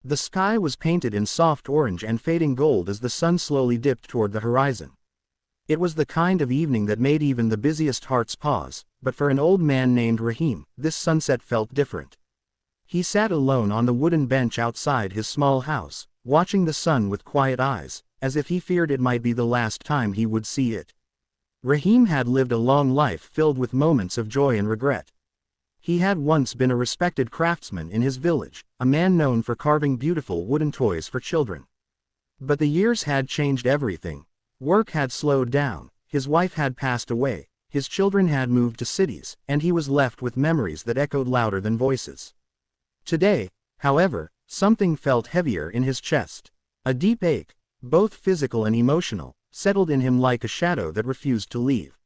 The sky was painted in soft orange and fading gold as the sun slowly dipped toward the horizon. It was the kind of evening that made even the busiest hearts pause, but for an old man named Rahim, this sunset felt different. He sat alone on the wooden bench outside his small house, watching the sun with quiet eyes, as if he feared it might be the last time he would see it. Rahim had lived a long life filled with moments of joy and regret. He had once been a respected craftsman in his village, a man known for carving beautiful wooden toys for children. But the years had changed everything. Work had slowed down, his wife had passed away, his children had moved to cities, and he was left with memories that echoed louder than voices. Today, however, something felt heavier in his chest. A deep ache, both physical and emotional, settled in him like a shadow that refused to leave.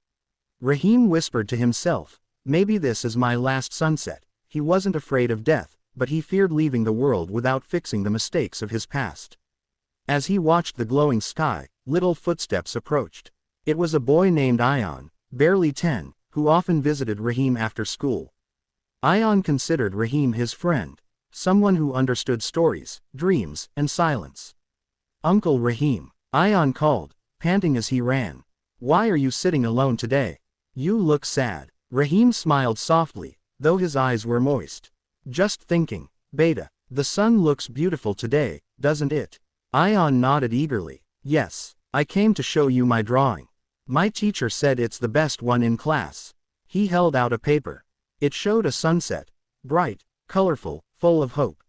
Rahim whispered to himself, "Maybe this is my last sunset." He wasn't afraid of death, but he feared leaving the world without fixing the mistakes of his past. As he watched the glowing sky, little footsteps approached. It was a boy named Ion, barely 10, who often visited Rahim after school. Ion considered Rahim his friend, someone who understood stories, dreams, and silence. "Uncle Rahim," Ion called, panting as he ran. "Why are you sitting alone today? You look sad." Rahim smiled softly, though his eyes were moist. "Just thinking, Beta, the sun looks beautiful today, doesn't it?" Ion nodded eagerly. "Yes, I came to show you my drawing. My teacher said it's the best one in class." He held out a paper. It showed a sunset, bright, colorful, full of hope.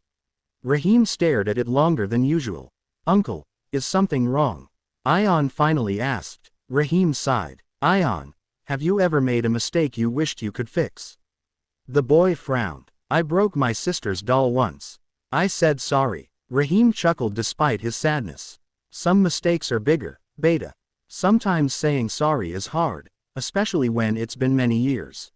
Rahim stared at it longer than usual. "Uncle, is something wrong?" Ion finally asked. Rahim sighed. "Ion, have you ever made a mistake you wished you could fix?" The boy frowned. "I broke my sister's doll once. I said sorry." Rahim chuckled despite his sadness. "Some mistakes are bigger, Beta. Sometimes saying sorry is hard, especially when it's been many years."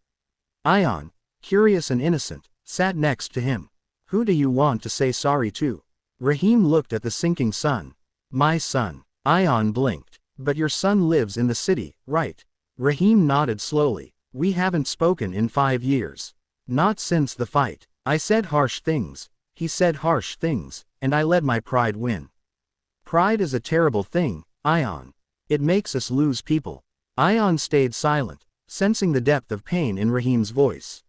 Ion, curious and innocent, sat next to him. "Who do you want to say sorry to?" Rahim looked at the sinking sun. "My son." Ion blinked. "But your son lives in the city, right?" Rahim nodded slowly. "We haven't spoken in 5 years. Not since the fight. I said harsh things. He said harsh things, and I let my pride win." "Pride is a terrible thing, Ion. It makes us lose people." Ion stayed silent, sensing the depth of pain in Rahim's voice.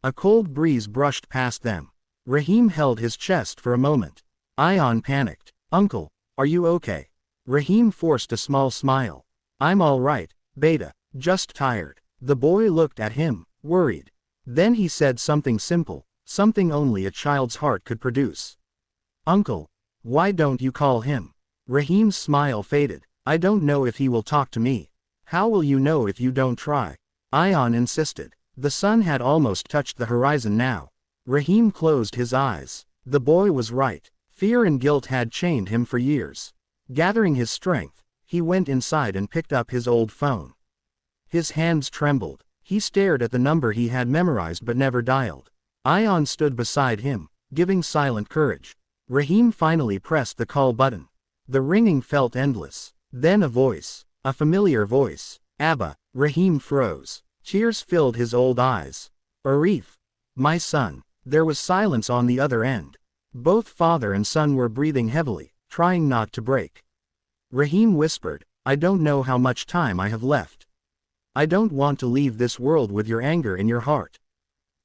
A cold breeze brushed past them. Rahim held his chest for a moment. Ion panicked. "Uncle, are you okay?" Rahim forced a small smile. "I'm all right, Beta, just tired." The boy looked at him, worried. Then he said something simple, something only a child's heart could produce. "Uncle, why don't you call him?" Rahim's smile faded. "I don't know if he will talk to me." "How will you know if you don't try?" Ion insisted. The sun had almost touched the horizon now. Rahim closed his eyes. The boy was right. Fear and guilt had chained him for years. Gathering his strength, he went inside and picked up his old phone. His hands trembled. He stared at the number he had memorized but never dialed. Ion stood beside him, giving silent courage. Rahim finally pressed the call button. The ringing felt endless. Then a voice. A familiar voice. "Abba." Rahim froze. Tears filled his old eyes. "Arif. My son." There was silence on the other end. Both father and son were breathing heavily, trying not to break. Rahim whispered, "I don't know how much time I have left. I don't want to leave this world with your anger in your heart.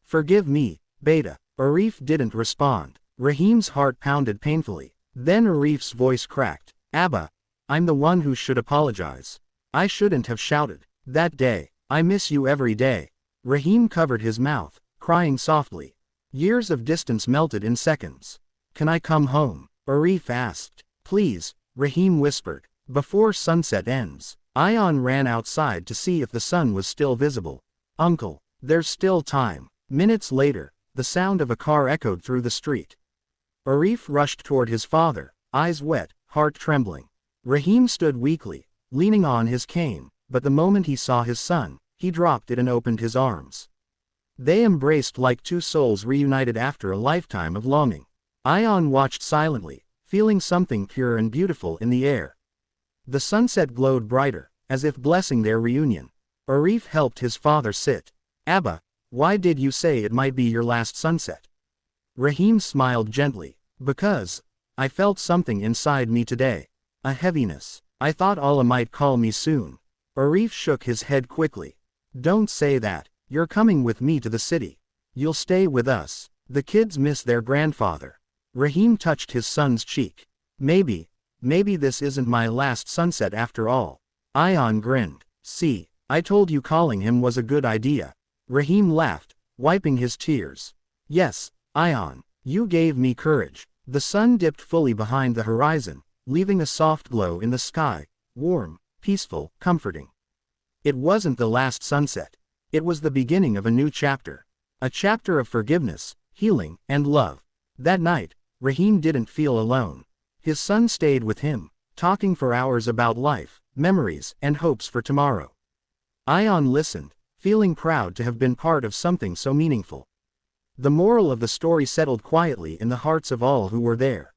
Forgive me, Beta." Arif didn't respond. Rahim's heart pounded painfully. Then Arif's voice cracked. "Abba, I'm the one who should apologize. I shouldn't have shouted that day. I miss you every day." Rahim covered his mouth, crying softly. Years of distance melted in seconds. "Can I come home?" Arif asked. "Please," Rahim whispered. "Before sunset ends." Ion ran outside to see if the sun was still visible. "Uncle, there's still time." Minutes later, the sound of a car echoed through the street. Arif rushed toward his father, eyes wet, heart trembling. Rahim stood weakly, leaning on his cane, but the moment he saw his son, he dropped it and opened his arms. They embraced like two souls reunited after a lifetime of longing. Ion watched silently, feeling something pure and beautiful in the air. The sunset glowed brighter, as if blessing their reunion. Arif helped his father sit. "Abba, why did you say it might be your last sunset?" Rahim smiled gently. Because I felt something inside me today. A heaviness. I thought Allah might call me soon. Arif shook his head quickly. Don't say that. You're coming with me to the city. You'll stay with us. The kids miss their grandfather. Rahim touched his son's cheek. Maybe this isn't my last sunset after all. Ayan grinned. See, I told you calling him was a good idea. Rahim laughed, wiping his tears. Yes, Ayan, you gave me courage. The sun dipped fully behind the horizon, leaving a soft glow in the sky, warm, peaceful, comforting. It wasn't the last sunset. It was the beginning of a new chapter. A chapter of forgiveness, healing, and love. That night, Rahim didn't feel alone. His son stayed with him, talking for hours about life, memories, and hopes for tomorrow. Ayan listened, feeling proud to have been part of something so meaningful. The moral of the story settled quietly in the hearts of all who were there.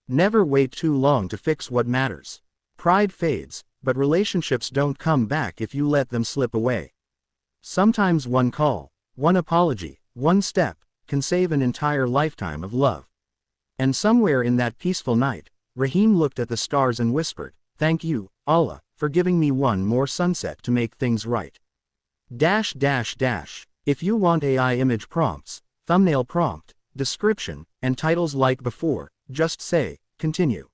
Never wait too long to fix what matters. Pride fades, but relationships don't come back if you let them slip away. Sometimes one call, one apology, one step, can save an entire lifetime of love. And somewhere in that peaceful night, Rahim looked at the stars and whispered, "Thank you, Allah, for giving me one more sunset to make things right." If you want AI image prompts, thumbnail prompt, description, and titles like before, just say, continue.